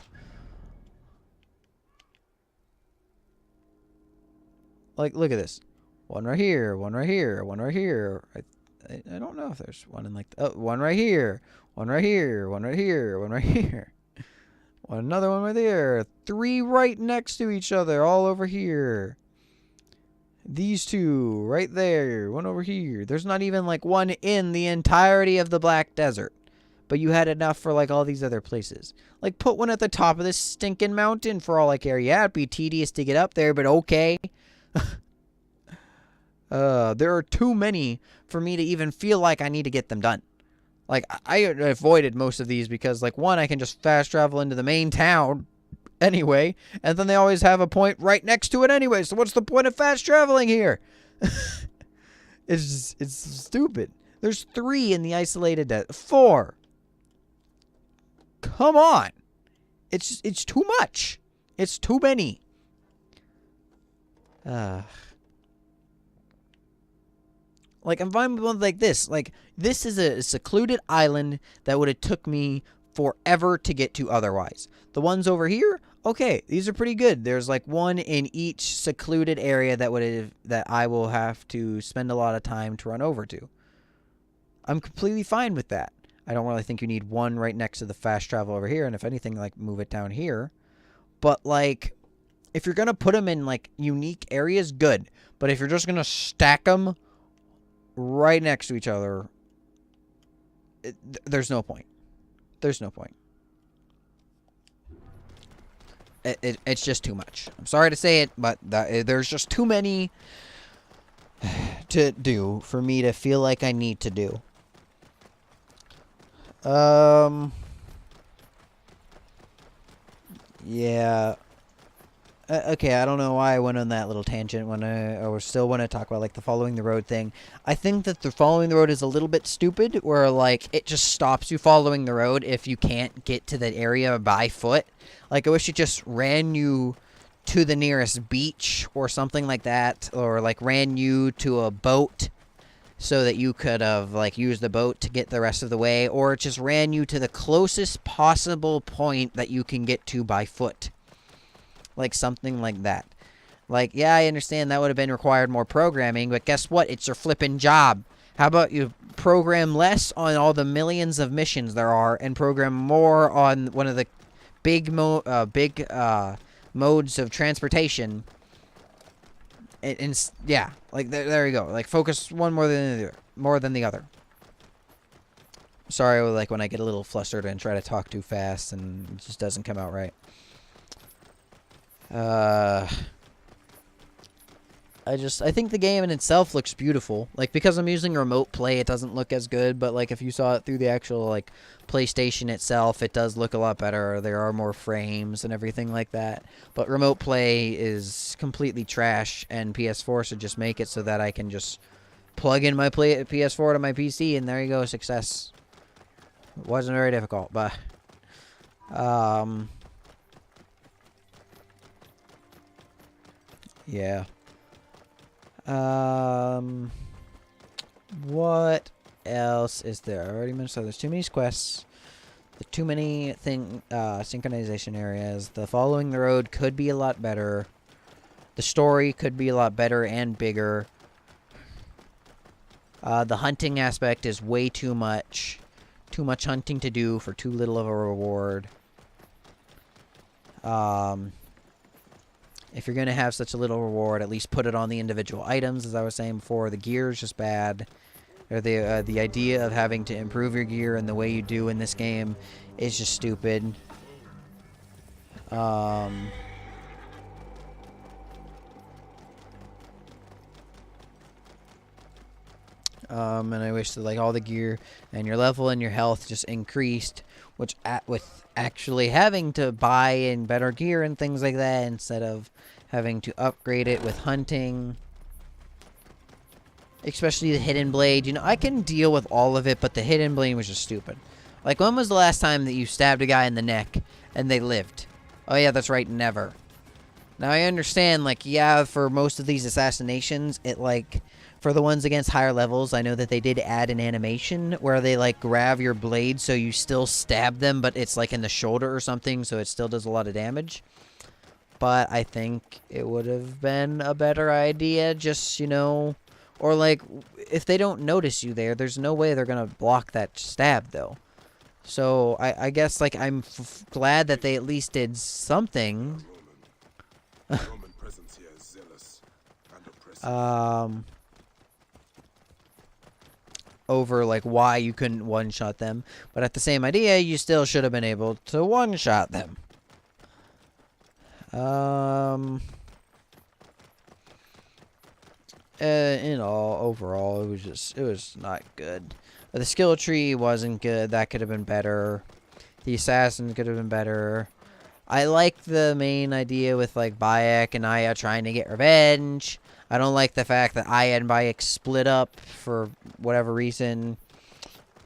Like, look at this. 1 right here, 1 right here, 1 right here. I don't know if there's one in like... Oh, 1 right here. 1 right here. 1 right here. 1 right here. Another one right there. 3 right next to each other. All over here. These 2 right there. 1 over here. There's not even like 1 in the entirety of the Black Desert. But you had enough for like all these other places. Like, put 1 at the top of this stinking mountain for all I care. Yeah, it'd be tedious to get up there, but okay. There are too many for me to even feel like I need to get them done. Like, I avoided most of these because, like, 1, I can just fast travel into the main town anyway, and then they always have a point right next to it anyway, so what's the point of fast traveling here? It's stupid. There's 3 in the isolated 4. Come on. It's too much. It's too many. Like, I'm fine with one like this. Like, this is a secluded island that would have took me forever to get to otherwise. The ones over here, okay, these are pretty good. There's like 1 in each secluded area that I will have to spend a lot of time to run over to. I'm completely fine with that. I don't really think you need one right next to the fast travel over here, and if anything, like, move it down here. But, like, if you're going to put them in, like, unique areas, good. But if you're just going to stack them right next to each other, there's no point. There's no point. It's just too much. I'm sorry to say it, but there's just too many to do for me to feel like I need to do. Yeah. Okay, I don't know why I went on that little tangent when I still want to talk about, like, the following the road thing. I think that the following the road is a little bit stupid, where, like, it just stops you following the road if you can't get to that area by foot. Like, I wish it just ran you to the nearest beach or something like that, or, like, ran you to a boat so that you could have, like, used the boat to get the rest of the way, or it just ran you to the closest possible point that you can get to by foot. Like, something like that. Like, yeah, I understand that would have been required more programming, but guess what? It's your flipping job. How about you program less on all the millions of missions there are and program more on one of the big modes of transportation? And yeah, like, there you go. Like, focus one more than the other. Sorry, like, when I get a little flustered and try to talk too fast and it just doesn't come out right. I think the game in itself looks beautiful. Like, because I'm using remote play, it doesn't look as good, but, like, if you saw it through the actual, like, PlayStation itself, it does look a lot better. There are more frames and everything like that. But remote play is completely trash, and PS4 should just make it so that I can just plug in my PS4 to my PC, and there you go, success. It wasn't very difficult, but yeah. What else is there? I already mentioned, so there's too many quests. Too many synchronization areas. The following the road could be a lot better. The story could be a lot better and bigger. The hunting aspect is way too much. Too much hunting to do for too little of a reward. If you're going to have such a little reward, at least put it on the individual items, as I was saying before. The gear is just bad. Or the idea of having to improve your gear in the way you do in this game is just stupid. And I wish that, like, all the gear and your level and your health just increased, which with actually having to buy in better gear and things like that instead of having to upgrade it with hunting. Especially the hidden blade. You know, I can deal with all of it, but the hidden blade was just stupid. Like, when was the last time that you stabbed a guy in the neck and they lived? Oh yeah, that's right, never. Now I understand, like, yeah, for most of these assassinations, it, like, for the ones against higher levels, I know that they did add an animation where they, like, grab your blade so you still stab them, but it's, like, in the shoulder or something, so it still does a lot of damage. But I think it would have been a better idea, just, you know, or, like, if they don't notice you there, there's no way they're gonna block that stab, though. So I guess, like, I'm glad that they at least did something. Over, like, why you couldn't one-shot them. But at the same idea, you still should have been able to one-shot them. In all, overall, it was not good. The skill tree wasn't good. That could have been better. The assassin could have been better. I like the main idea with, like, Bayek and Aya trying to get revenge. I don't like the fact that Aya and Bayek split up for whatever reason.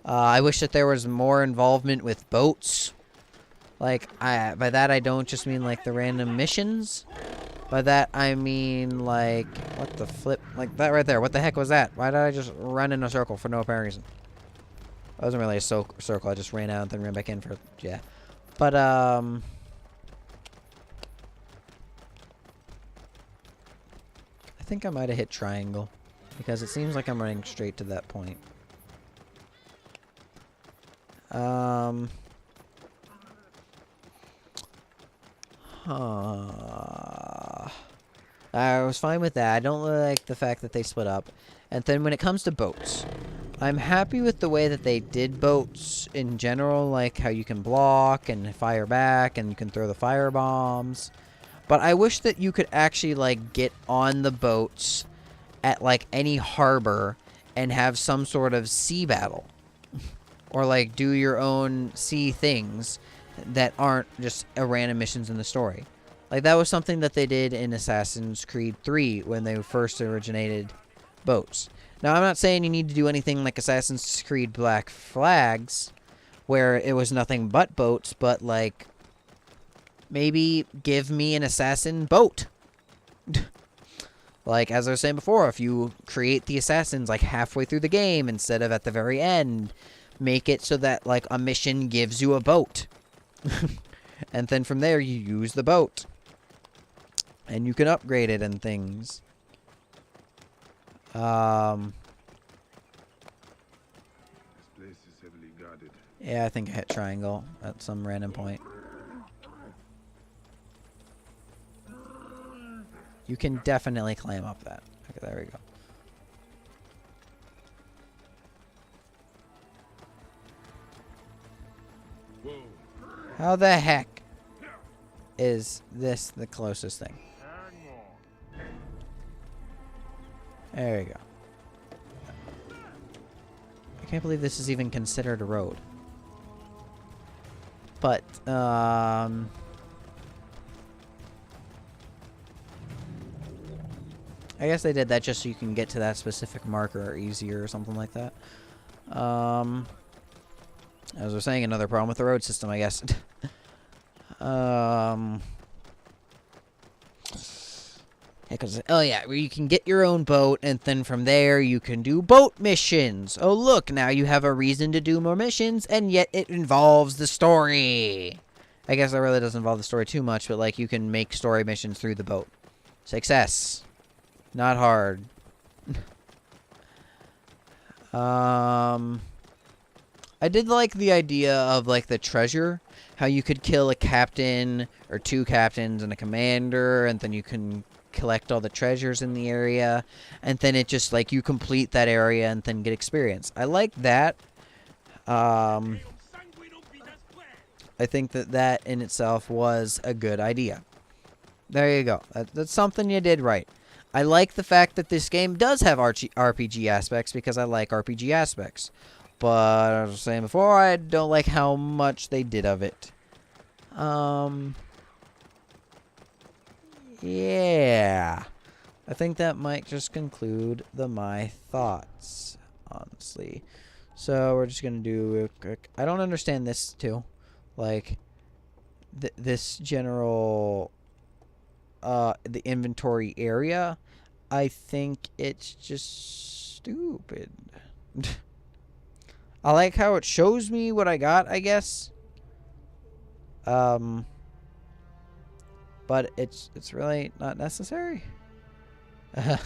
I wish that there was more involvement with boats. Like, by that I don't just mean, like, the random missions. By that I mean, like, what the flip? Like, that right there. What the heck was that? Why did I just run in a circle for no apparent reason? It wasn't really a circle. I just ran out and then ran back in for, yeah. But, I think I might have hit triangle, because it seems like I'm running straight to that point. I was fine with that. I don't really like the fact that they split up. And then when it comes to boats, I'm happy with the way that they did boats in general, like how you can block and fire back and you can throw the fire bombs. But I wish that you could actually, like, get on the boats at, like, any harbor and have some sort of sea battle. Or, like, do your own sea things that aren't just random missions in the story. Like, that was something that they did in Assassin's Creed 3 when they first originated boats. Now, I'm not saying you need to do anything like Assassin's Creed Black Flags, where it was nothing but boats, but, like, maybe give me an assassin boat. Like, as I was saying before, if you create the assassins, like, halfway through the game instead of at the very end, make it so that, like, a mission gives you a boat. And then from there, you use the boat. And you can upgrade it and things. This place is heavily guarded. Yeah, I think I hit triangle at some random point. You can definitely climb up that. Okay, there we go. Whoa. How the heck is this the closest thing? There we go. I can't believe this is even considered a road. But, I guess they did that just so you can get to that specific marker easier or something like that. As I was saying, another problem with the road system, I guess. Oh yeah, where you can get your own boat, and then from there you can do boat missions. Oh look, now you have a reason to do more missions, and yet it involves the story. I guess that really doesn't involve the story too much, but like you can make story missions through the boat. Success. Not hard. I did like the idea of like the treasure. How you could kill a captain or two captains and a commander, and then you can collect all the treasures in the area, and then it just like you complete that area and then get experience. I like that. I think that that in itself was a good idea. There you go. That's something you did right. I like the fact that this game does have RPG aspects because I like RPG aspects. But as I was saying before, I don't like how much they did of it. Yeah. I think that might just conclude my thoughts, honestly. So we're just going to do a quick... I don't understand this, too. Like, this general... the inventory area. I think it's just stupid. I like how it shows me what I got, I guess. But it's really not necessary. I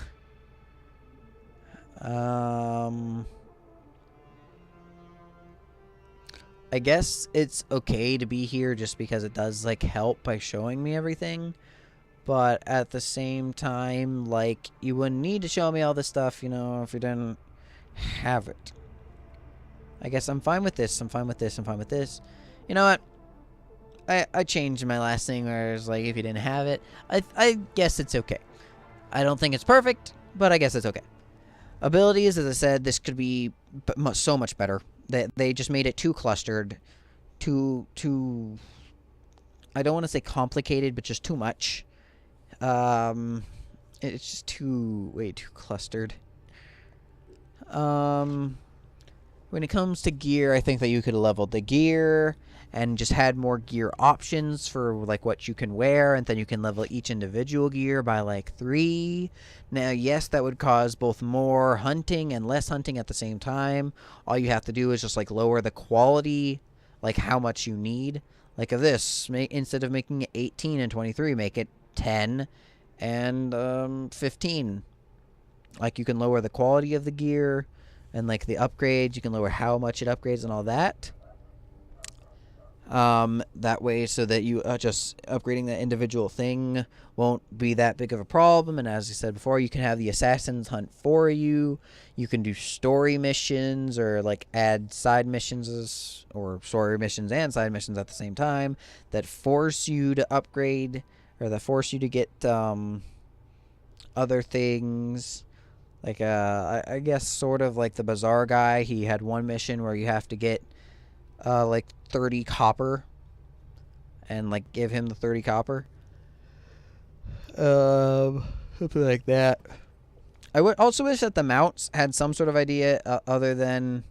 guess it's okay to be here just because it does like help by showing me everything. But at the same time, like, you wouldn't need to show me all this stuff, you know, if you didn't have it. I guess I'm fine with this. I'm fine with this. I'm fine with this. You know what? I changed my last thing where it's like, if you didn't have it, I guess it's okay. I don't think it's perfect, but I guess it's okay. Abilities, as I said, this could be so much better. They just made it too clustered. Too... I don't want to say complicated, but just too much. It's just way too clustered. When it comes to gear, I think that you could have leveled the gear and just had more gear options for like what you can wear, and then you can level each individual gear by like 3. Now, yes, that would cause both more hunting and less hunting at the same time. All you have to do is just like lower the quality, like how much you need. Like of this, instead of making it 18 and 23, make it 10 and 15. Like you can lower the quality of the gear and like the upgrades. You can lower how much it upgrades and all that. That way, so that you just upgrading that individual thing won't be that big of a problem. And as I said before, you can have the assassins hunt for you. You can do story missions or like add side missions or story missions and side missions at the same time that force you to upgrade or that force you to get other things. Like I guess sort of like the Bazaar guy. He had one mission where you have to get like 30 copper and like give him the 30 copper. Something like that. I would also wish that the mounts had some sort of idea other than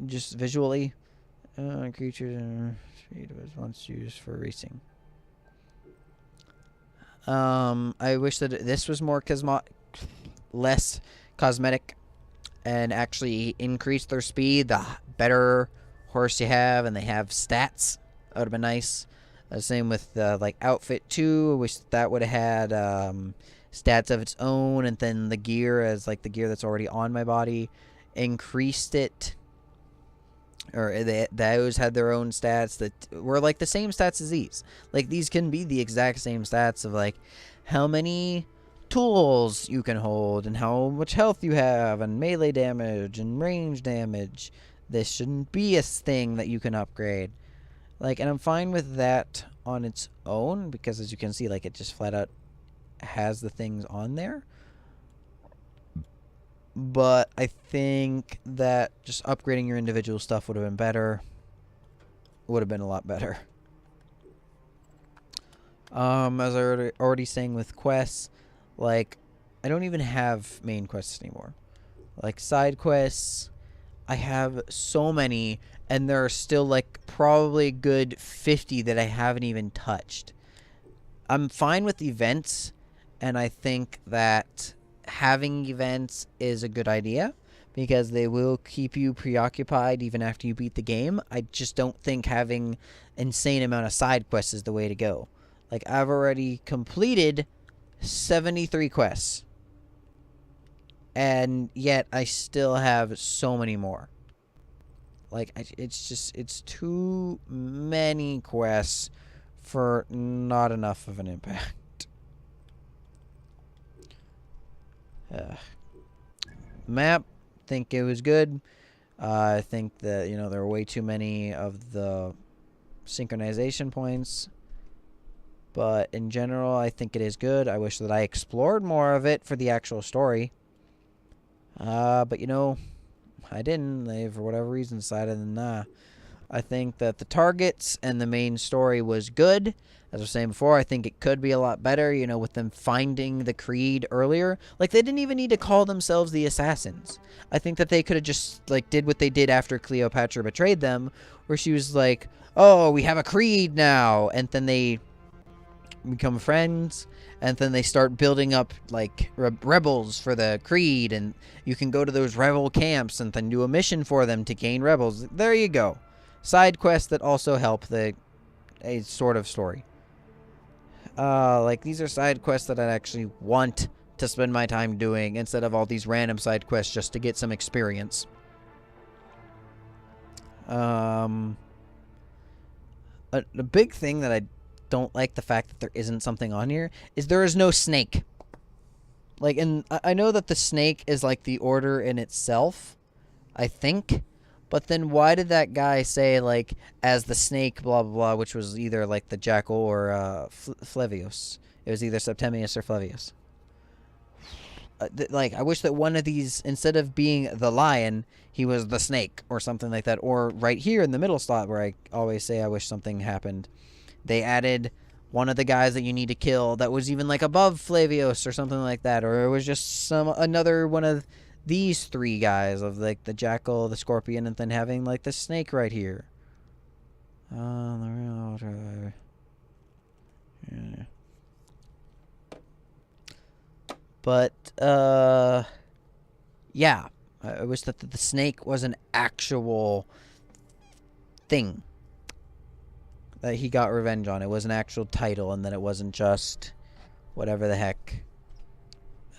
just visually. Creatures speed was once used for racing. I wish that this was more less cosmetic and actually increase their speed. The better horse you have, and they have stats. That would have been nice. Same with like outfit 2. I wish that would have had stats of its own, and then the gear as like the gear that's already on my body increased it, or those had their own stats that were like the same stats as these. Like these can be the exact same stats of like how many tools you can hold and how much health you have and melee damage and range damage. This shouldn't be a thing that you can upgrade. Like, and I'm fine with that on its own because as you can see, like it just flat out has the things on there. But I think that just upgrading your individual stuff would have been better. Would have been a lot better. As I already saying with quests, like I don't even have main quests anymore. Like side quests, I have so many, and there are still like probably a good 50 that I haven't even touched. I'm fine with events, and I think that having events is a good idea because they will keep you preoccupied even after you beat the game. I just don't think having insane amount of side quests is the way to go. Like I've already completed 73 quests, and yet I still have so many more. Like it's too many quests for not enough of an impact. Map, think it was good. I think that there were way too many of the synchronization points, but in general I think it is good. I wish that I explored more of it for the actual story, but I didn't. They, for whatever reason, decided nah. I think that the targets and the main story was good. As I was saying before, I think it could be a lot better, with them finding the Creed earlier. Like, they didn't even need to call themselves the Assassins. I think that they could have just, like, did what they did after Cleopatra betrayed them, where she was like, oh, we have a Creed now. And then they become friends, and then they start building up, like, rebels for the Creed, and you can go to those rebel camps and then do a mission for them to gain rebels. There you go. Side quests that also help a sort of story. Like, these are side quests that I actually want to spend my time doing instead of all these random side quests just to get some experience. A big thing that I don't like the fact that there isn't something on here is there is no snake. Like, and I know that the snake is like the order in itself, I think. But then why did that guy say, like, as the snake, blah, blah, blah, which was either, like, the jackal or Flavius. It was either Septimius or Flavius. Like, I wish that one of these, instead of being the lion, he was the snake or something like that. Or right here in the middle slot where I always say I wish something happened, they added one of the guys that you need to kill that was even, like, above Flavius or something like that. Or it was just another one of these three guys of, like, the jackal, the scorpion, and then having, like, the snake right here. Yeah. But, yeah. I wish that the snake was an actual thing that he got revenge on. It was an actual title, and then it wasn't just whatever the heck.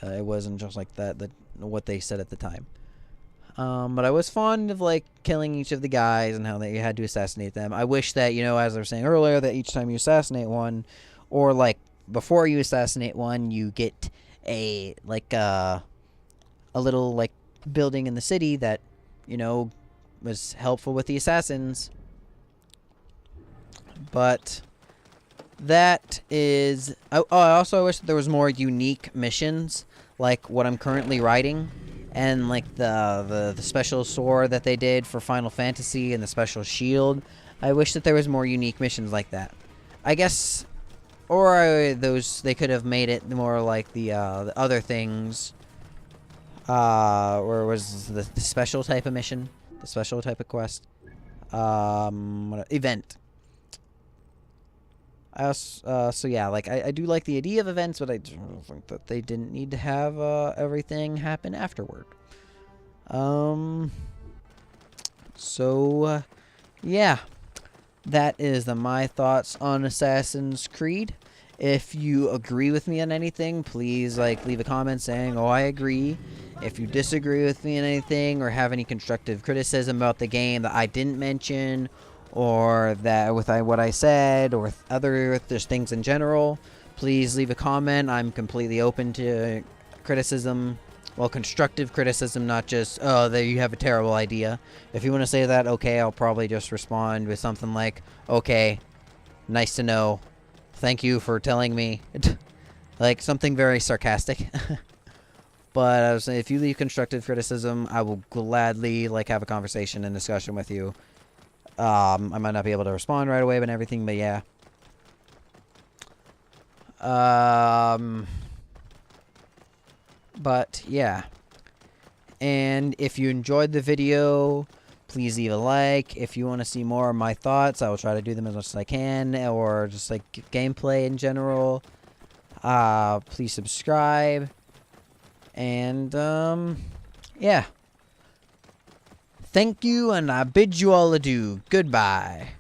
It wasn't just like that what they said at the time. But I was fond of like killing each of the guys and how that you had to assassinate them. I wish that, you know, as I was saying earlier, that each time you assassinate one, or like before you assassinate one, you get a like a little like building in the city that, you know, was helpful with the assassins. But that is. I also wish that there was more unique missions, like what I'm currently writing, and like the special sword that they did for Final Fantasy and the special shield. I wish that there was more unique missions like that. I guess, or those they could have made it more like the other things. Or was the special type of mission, the special type of quest, event. So yeah, like I do like the idea of events, but I don't think that they didn't need to have everything happen afterward. So yeah, that is my thoughts on Assassin's Creed. If you agree with me on anything, please like leave a comment saying, "Oh, I agree." If you disagree with me on anything or have any constructive criticism about the game that I didn't mention, or that with what I said, or other just things in general, please leave a comment. I'm completely open to criticism. Well, constructive criticism, not just, oh, there you have a terrible idea. If you want to say that, okay, I'll probably just respond with something like, okay, nice to know. Thank you for telling me. Like something very sarcastic. But I was saying, if you leave constructive criticism, I will gladly like have a conversation and discussion with you. I might not be able to respond right away and everything, but yeah. But yeah. And if you enjoyed the video, please leave a like. If you want to see more of my thoughts, I will try to do them as much as I can, or just like gameplay in general. Please subscribe. And yeah. Thank you, and I bid you all adieu. Goodbye.